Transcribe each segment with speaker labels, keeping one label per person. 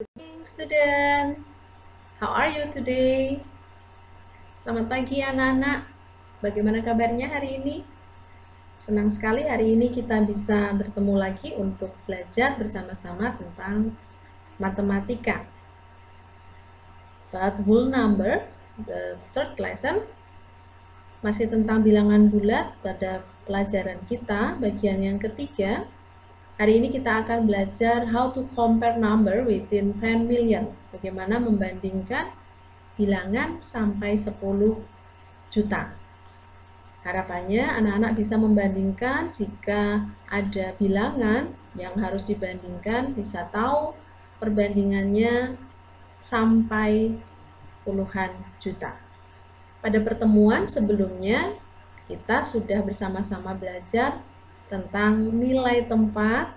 Speaker 1: Good morning, student. How are you today? Selamat pagi, anak-anak. Bagaimana kabarnya hari ini? Senang sekali hari ini kita bisa bertemu lagi untuk belajar bersama-sama tentang matematika. But whole number, the third lesson, masih tentang bilangan bulat pada pelajaran kita, bagian yang ketiga. Hari ini kita akan belajar how to compare number within 10 million. Bagaimana membandingkan bilangan sampai 10 juta. Harapannya anak-anak bisa membandingkan jika ada bilangan yang harus dibandingkan, bisa tahu perbandingannya sampai puluhan juta. Pada pertemuan sebelumnya, kita sudah bersama-sama belajar tentang nilai tempat,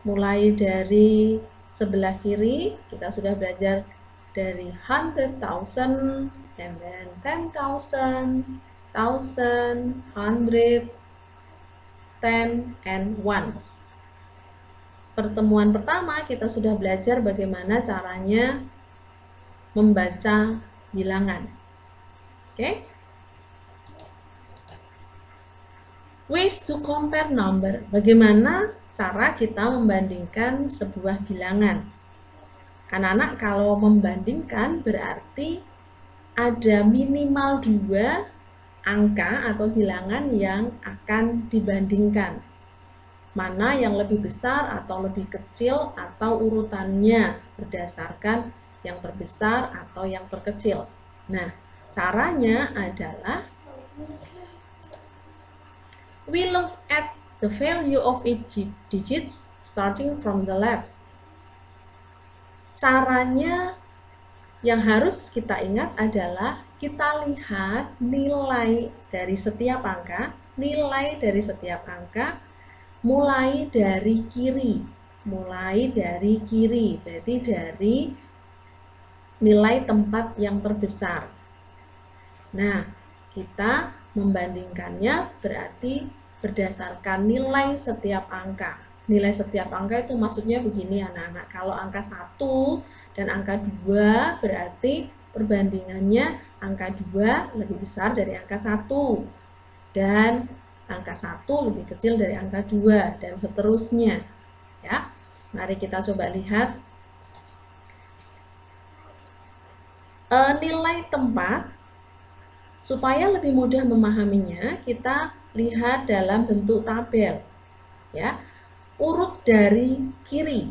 Speaker 1: mulai dari sebelah kiri, kita sudah belajar dari 100,000, and then 10,000, 1,000, 100, 10, and ones. Pertemuan pertama kita sudah belajar bagaimana caranya membaca bilangan. Oke? Ways to compare number. Bagaimana cara kita membandingkan sebuah bilangan? Anak-anak kalau membandingkan berarti ada minimal 2 angka atau bilangan yang akan dibandingkan. Mana yang lebih besar atau lebih kecil atau urutannya berdasarkan yang terbesar atau yang terkecil. Nah, caranya adalah we look at the value of each digits starting from the left. Caranya yang harus kita ingat adalah kita lihat nilai dari setiap angka, mulai dari kiri. Berarti dari nilai tempat yang terbesar. Nah, kita membandingkannya berarti berdasarkan nilai setiap angka. Nilai setiap angka itu maksudnya begini anak-anak. Kalau angka 1 dan angka 2 berarti perbandingannya angka 2 lebih besar dari angka 1. Dan angka 1 lebih kecil dari angka 2 dan seterusnya. Ya. Mari kita coba lihat nilai tempat. Supaya lebih mudah memahaminya, kita lihat dalam bentuk tabel. Ya. Urut dari kiri.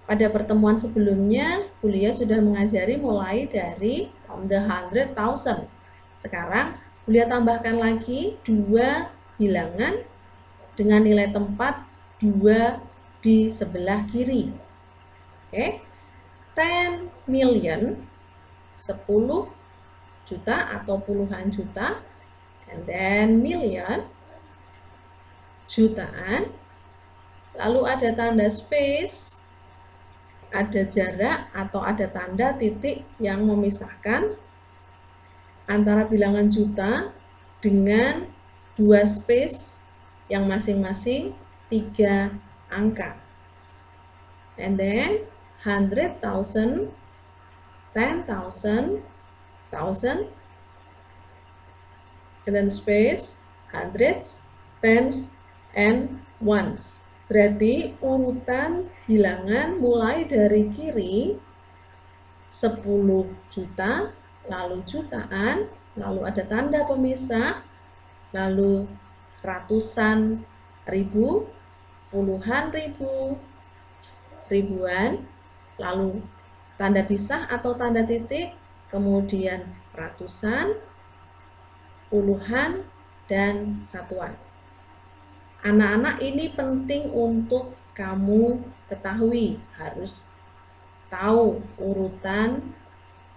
Speaker 1: Pada pertemuan sebelumnya, Bulia sudah mengajari mulai dari from the 100,000. Sekarang, Bulia tambahkan lagi 2 bilangan dengan nilai tempat 2 di sebelah kiri. Oke. 10 million, 10 juta atau puluhan juta, and then million, jutaan, lalu ada tanda space, ada jarak atau ada tanda titik yang memisahkan antara bilangan juta dengan 2 space yang masing-masing 3 angka. And then 100,000, 10,000, 1,000, and then space, hundreds, tens, and ones. Berarti urutan bilangan mulai dari kiri 10 juta, lalu jutaan, lalu ada tanda pemisah, lalu ratusan ribu, puluhan ribu, ribuan, lalu tanda pisah atau tanda titik, kemudian ratusan, puluhan, dan satuan. Anak-anak ini penting untuk kamu ketahui, harus tahu urutan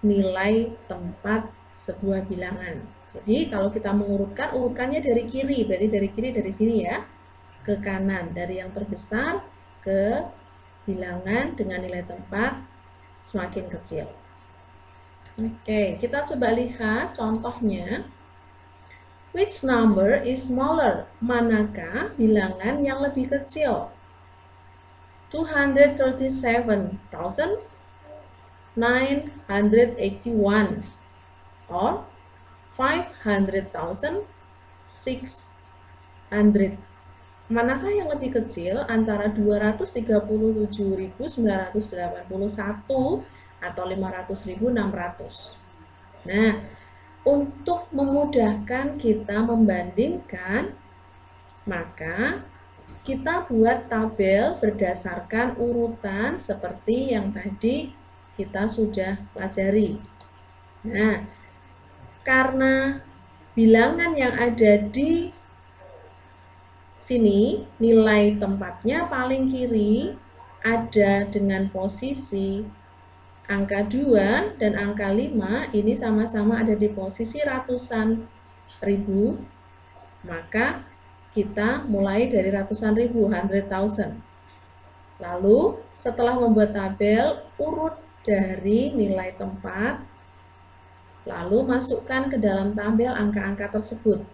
Speaker 1: nilai tempat sebuah bilangan. Jadi kalau kita mengurutkan, urutkannya dari kiri, berarti dari kiri dari sini ya, ke kanan, dari yang terbesar ke bilangan dengan nilai tempat semakin kecil. Oke, kita coba lihat contohnya. Which number is smaller? Manakah bilangan yang lebih kecil? 237,981 or 500,600. Manakah yang lebih kecil antara 237.981 atau 500.600? Nah, untuk memudahkan kita membandingkan, maka kita buat tabel berdasarkan urutan seperti yang tadi kita sudah pelajari. Nah, karena bilangan yang ada di sini, nilai tempatnya paling kiri ada dengan posisi angka 2 dan angka 5, ini sama-sama ada di posisi ratusan ribu, maka kita mulai dari ratusan ribu, 100,000. Lalu setelah membuat tabel, urut dari nilai tempat, lalu masukkan ke dalam tabel angka-angka tersebut.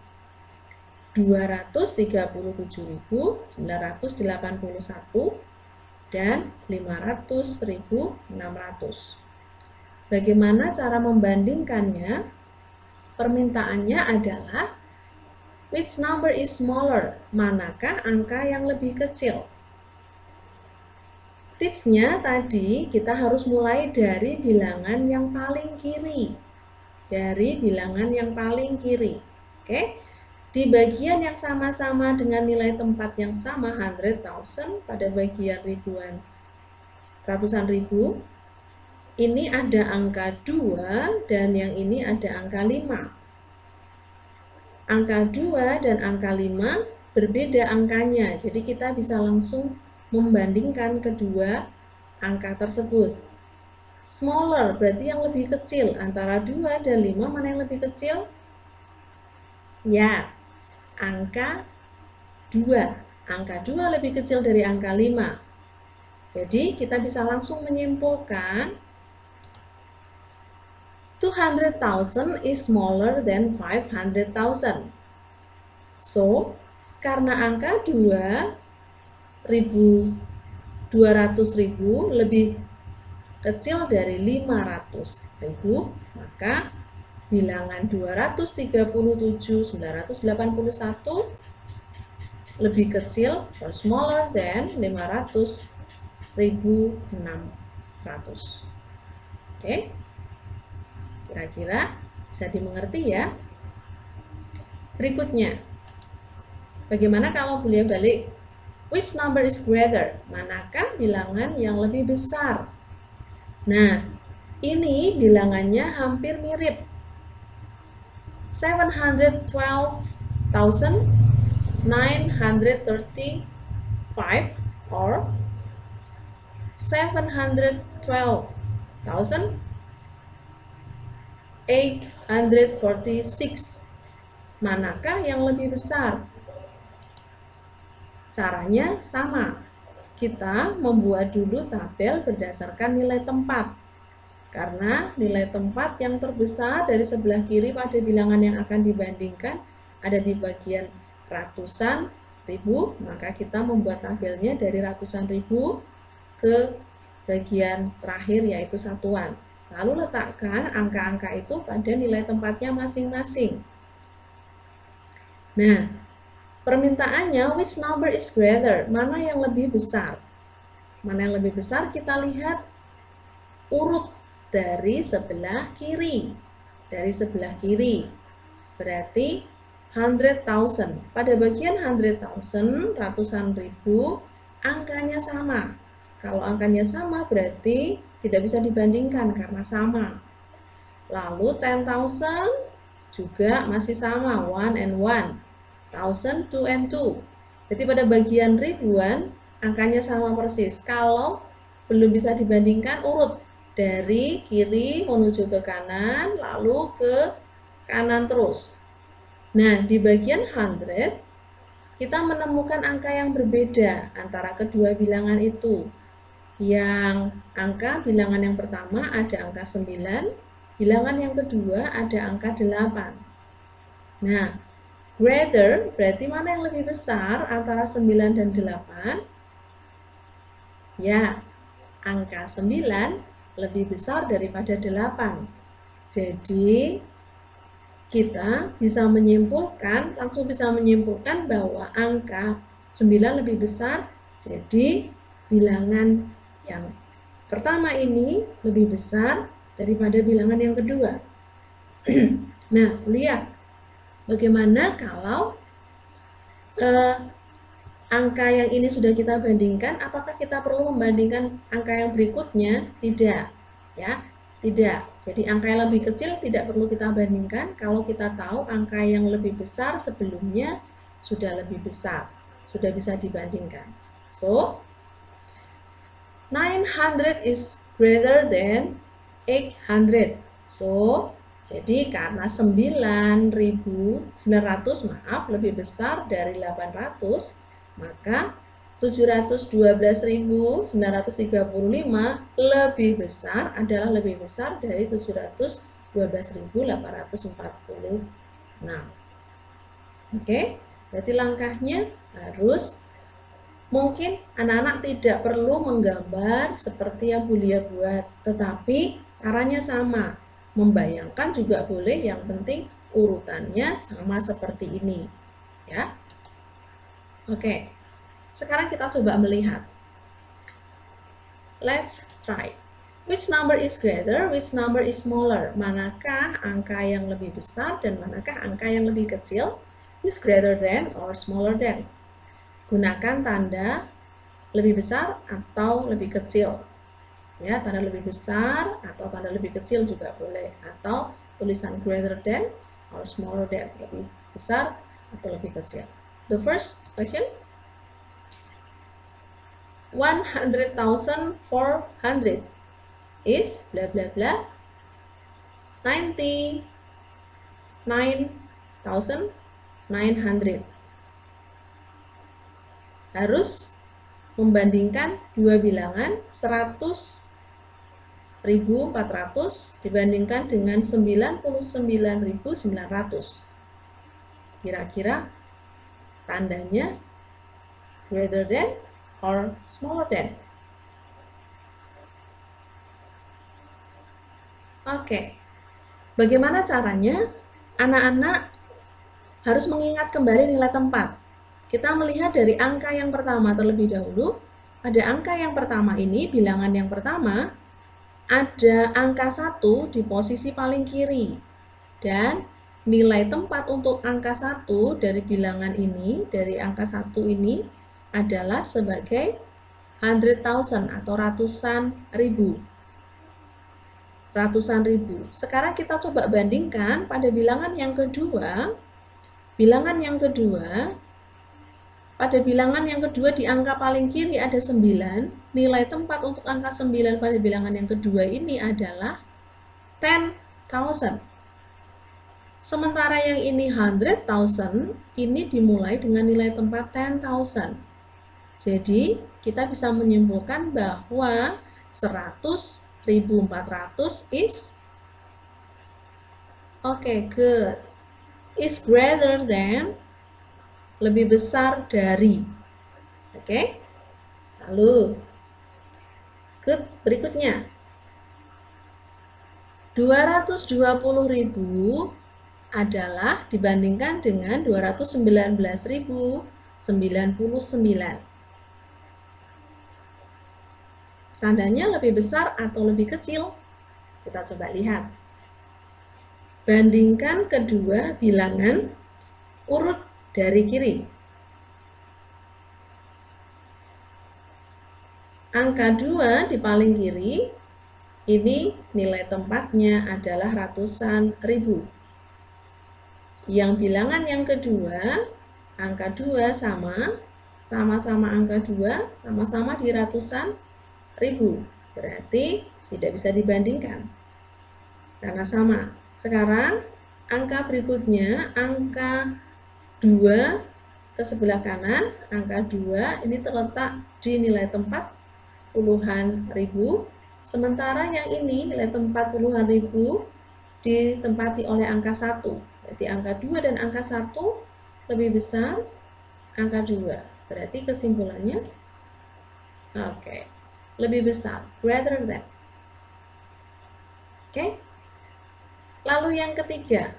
Speaker 1: 237.981 dan 500.600. Bagaimana cara membandingkannya? Permintaannya adalah which number is smaller? Manakah angka yang lebih kecil? Tipsnya tadi kita harus mulai dari bilangan yang paling kiri. Dari bilangan yang paling kiri. Oke? Di bagian yang sama-sama dengan nilai tempat yang sama 100,000 pada bagian ribuan, ratusan ribu, ini ada angka 2 dan yang ini ada angka 5. Angka 2 dan angka 5 berbeda angkanya, jadi kita bisa langsung membandingkan kedua angka tersebut. Smaller berarti yang lebih kecil, antara 2 dan 5 mana yang lebih kecil? Ya, angka 2. Angka 2 lebih kecil dari angka 5. Jadi kita bisa langsung menyimpulkan 200,000 is smaller than 500,000. So, karena angka 200.000 lebih kecil dari 500.000, maka bilangan 237.981 lebih kecil or smaller than 500.600. Oke, kira-kira bisa dimengerti ya. Berikutnya, bagaimana kalau boleh balik? Which number is greater? Manakah bilangan yang lebih besar? Nah, ini bilangannya hampir mirip. 712,935 or 712,846. Manakah yang lebih besar? Caranya sama. Kita membuat dulu tabel berdasarkan nilai tempat. Karena nilai tempat yang terbesar dari sebelah kiri pada bilangan yang akan dibandingkan ada di bagian ratusan ribu, maka kita membuat tabelnya dari ratusan ribu ke bagian terakhir yaitu satuan. Lalu letakkan angka-angka itu pada nilai tempatnya masing-masing. Nah, permintaannya which number is greater? Mana yang lebih besar? Mana yang lebih besar? Kita lihat urut dari sebelah kiri. Dari sebelah kiri. Berarti 100,000. Pada bagian 100,000, ratusan ribu, angkanya sama. Kalau angkanya sama berarti tidak bisa dibandingkan karena sama. Lalu 10,000 juga masih sama, 1 and 1. 1,000, 2 and 2. Jadi pada bagian ribuan, angkanya sama persis. Kalau belum bisa dibandingkan, urut dari kiri menuju ke kanan, lalu ke kanan terus. Nah, di bagian 100, kita menemukan angka yang berbeda antara kedua bilangan itu. Yang angka bilangan yang pertama ada angka 9, bilangan yang kedua ada angka 8. Nah, greater berarti mana yang lebih besar antara 9 dan 8? Ya, angka 9 lebih besar daripada 8. Jadi, kita bisa menyimpulkan, langsung bisa menyimpulkan bahwa angka 9 lebih besar, jadi bilangan yang pertama ini lebih besar daripada bilangan yang kedua. Nah, lihat bagaimana kalau angka yang ini sudah kita bandingkan, apakah kita perlu membandingkan angka yang berikutnya? Tidak, ya, tidak. Jadi angka yang lebih kecil tidak perlu kita bandingkan kalau kita tahu angka yang lebih besar sebelumnya sudah lebih besar, sudah bisa dibandingkan. So, 900 is greater than 800. So, jadi karena 9.900 lebih besar dari 800, maka 712.935 lebih besar adalah lebih besar dari 712.846. Oke, berarti langkahnya harus, mungkin anak-anak tidak perlu menggambar seperti yang Bu Lia buat, tetapi caranya sama. Membayangkan juga boleh, yang penting urutannya sama seperti ini, ya. Oke, sekarang kita coba melihat. Let's try. Which number is greater, which number is smaller? Manakah angka yang lebih besar dan manakah angka yang lebih kecil? Is greater than or smaller than? Gunakan tanda lebih besar atau lebih kecil. Ya, tanda lebih besar atau tanda lebih kecil juga boleh, atau tulisan greater than or smaller than, lebih besar atau lebih kecil. The first question, 100,400 is bla bla bla 99,900. Harus membandingkan dua bilangan, 100.400 dibandingkan dengan 99.900. Kira-kira tandanya greater than or smaller than? Oke, bagaimana caranya? Anak-anak harus mengingat kembali nilai tempat. Kita melihat dari angka yang pertama terlebih dahulu. Pada angka yang pertama ini, bilangan yang pertama, ada angka 1 di posisi paling kiri. Dan nilai tempat untuk angka 1 dari bilangan ini, dari angka 1 ini, adalah sebagai 100,000 atau ratusan ribu. Ratusan ribu. Sekarang kita coba bandingkan pada bilangan yang kedua. Bilangan yang kedua, pada bilangan yang kedua di angka paling kiri ada 9. Nilai tempat untuk angka 9 pada bilangan yang kedua ini adalah 10,000. Sementara yang ini 100,000, ini dimulai dengan nilai tempat 10,000. Jadi, kita bisa menyimpulkan bahwa 100.400 is, good, is greater than, lebih besar dari. Lalu berikutnya, 220.000 adalah dibandingkan dengan 219.099. Tandanya lebih besar atau lebih kecil? Kita coba lihat. Bandingkan kedua bilangan urut dari kiri. Angka 2 di paling kiri, ini nilai tempatnya adalah ratusan ribu. Yang bilangan yang kedua, angka 2 sama-sama angka 2, sama-sama di ratusan ribu. Berarti tidak bisa dibandingkan karena sama. Sekarang angka berikutnya, angka 2 ke sebelah kanan, angka 2 ini terletak di nilai tempat puluhan ribu, sementara yang ini nilai tempat puluhan ribu ditempati oleh angka 1. Berarti angka 2 dan angka 1 lebih besar angka 2. Berarti kesimpulannya, lebih besar, greater than. Oke? Lalu yang ketiga,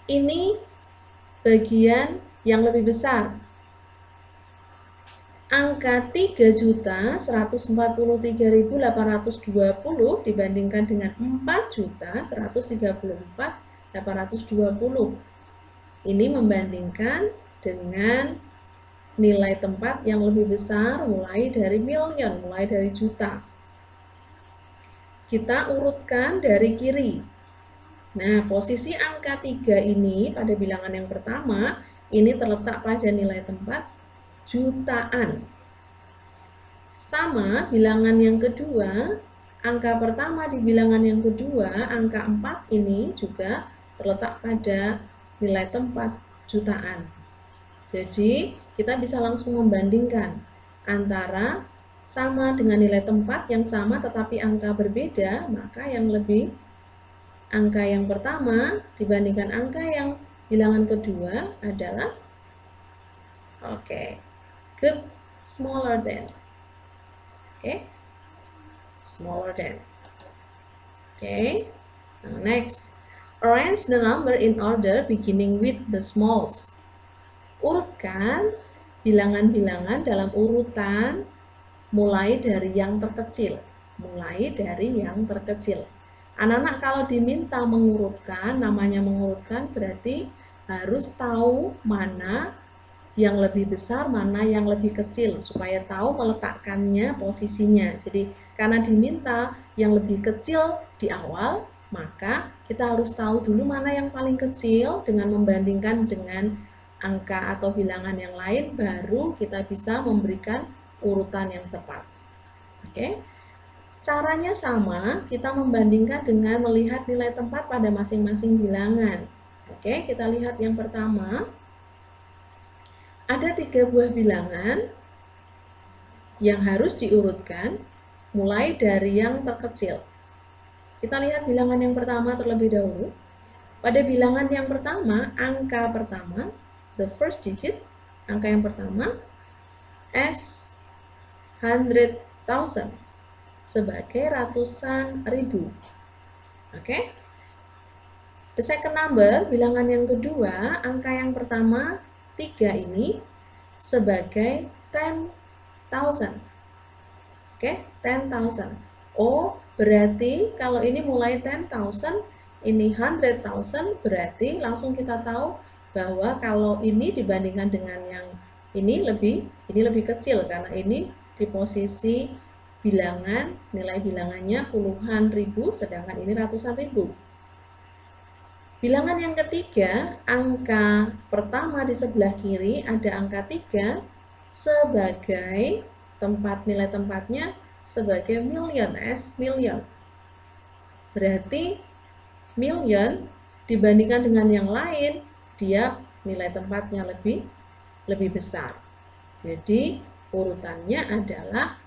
Speaker 1: ini bagian yang lebih besar. Angka 3.143.820 dibandingkan dengan 4.134.820. Ini membandingkan dengan nilai tempat yang lebih besar mulai dari million, mulai dari juta. Kita urutkan dari kiri. Nah, posisi angka 3 ini pada bilangan yang pertama, ini terletak pada nilai tempat jutaan. Sama bilangan yang kedua, angka pertama di bilangan yang kedua, angka 4 ini juga terletak pada nilai tempat jutaan. Jadi, kita bisa langsung membandingkan antara sama dengan nilai tempat yang sama tetapi angka berbeda, maka yang lebih angka yang pertama dibandingkan angka yang bilangan kedua adalah good, smaller than. Smaller than. Now next, arrange the number in order beginning with the smalls. Urutkan bilangan-bilangan dalam urutan mulai dari yang terkecil. Anak-anak kalau diminta mengurutkan, namanya mengurutkan berarti harus tahu mana yang lebih besar, mana yang lebih kecil, supaya tahu meletakkannya, posisinya. Jadi karena diminta yang lebih kecil di awal, maka kita harus tahu dulu mana yang paling kecil dengan membandingkan dengan angka atau bilangan yang lain, baru kita bisa memberikan urutan yang tepat. Caranya sama, kita membandingkan dengan melihat nilai tempat pada masing-masing bilangan. Kita lihat yang pertama. Ada 3 buah bilangan yang harus diurutkan mulai dari yang terkecil. Kita lihat bilangan yang pertama terlebih dahulu. Pada bilangan yang pertama, angka pertama, the first digit, angka yang pertama, as 100,000, sebagai ratusan ribu. The second number, bilangan yang kedua, angka yang pertama, 3 ini, sebagai 10,000. 10,000. Oh, berarti kalau ini mulai 10,000, ini 100,000, berarti langsung kita tahu bahwa kalau ini dibandingkan dengan yang ini lebih kecil, karena ini di posisi bilangan, nilai bilangannya puluhan ribu, sedangkan ini ratusan ribu. Bilangan yang ketiga, angka pertama di sebelah kiri ada angka 3 sebagai tempat, nilai tempatnya sebagai million, as million. Berarti million dibandingkan dengan yang lain, dia nilai tempatnya lebih besar. Jadi urutannya adalah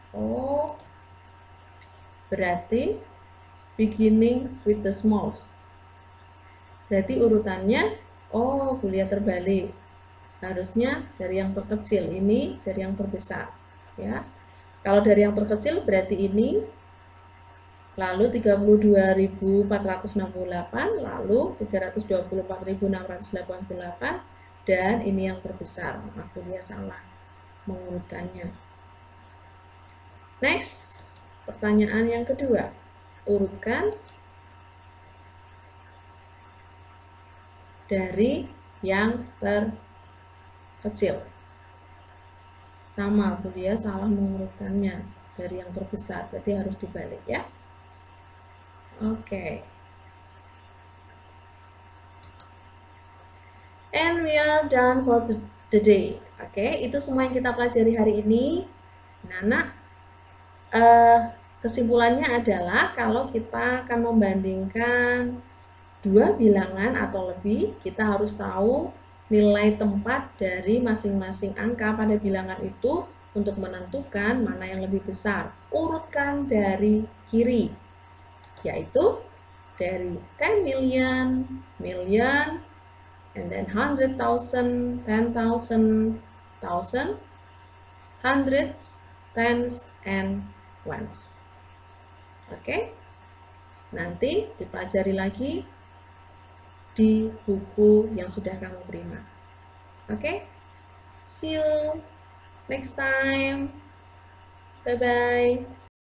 Speaker 1: berarti beginning with the smalls. Berarti urutannya kuliah terbalik. Harusnya dari yang terkecil, ini dari yang terbesar, ya. Kalau dari yang terkecil berarti ini, lalu 32.468, lalu 324.688, dan ini yang terbesar. Aku dia salah mengurutkannya. Next, pertanyaan yang kedua. Urutkan dari yang terkecil. Sama, Bu dia salah mengurutkannya dari yang terbesar, berarti harus dibalik, ya. And we are done for the day. Itu semua yang kita pelajari hari ini. Nah, kesimpulannya adalah kalau kita akan membandingkan 2 bilangan atau lebih, kita harus tahu nilai tempat dari masing-masing angka pada bilangan itu untuk menentukan mana yang lebih besar. Urutkan dari kiri, yaitu dari 10 million, million, and then 100,000, 10,000, 1,000, hundreds, tens, and ones. Oke, nanti dipelajari lagi di buku yang sudah kamu terima. Oke, see you next time. Bye-bye.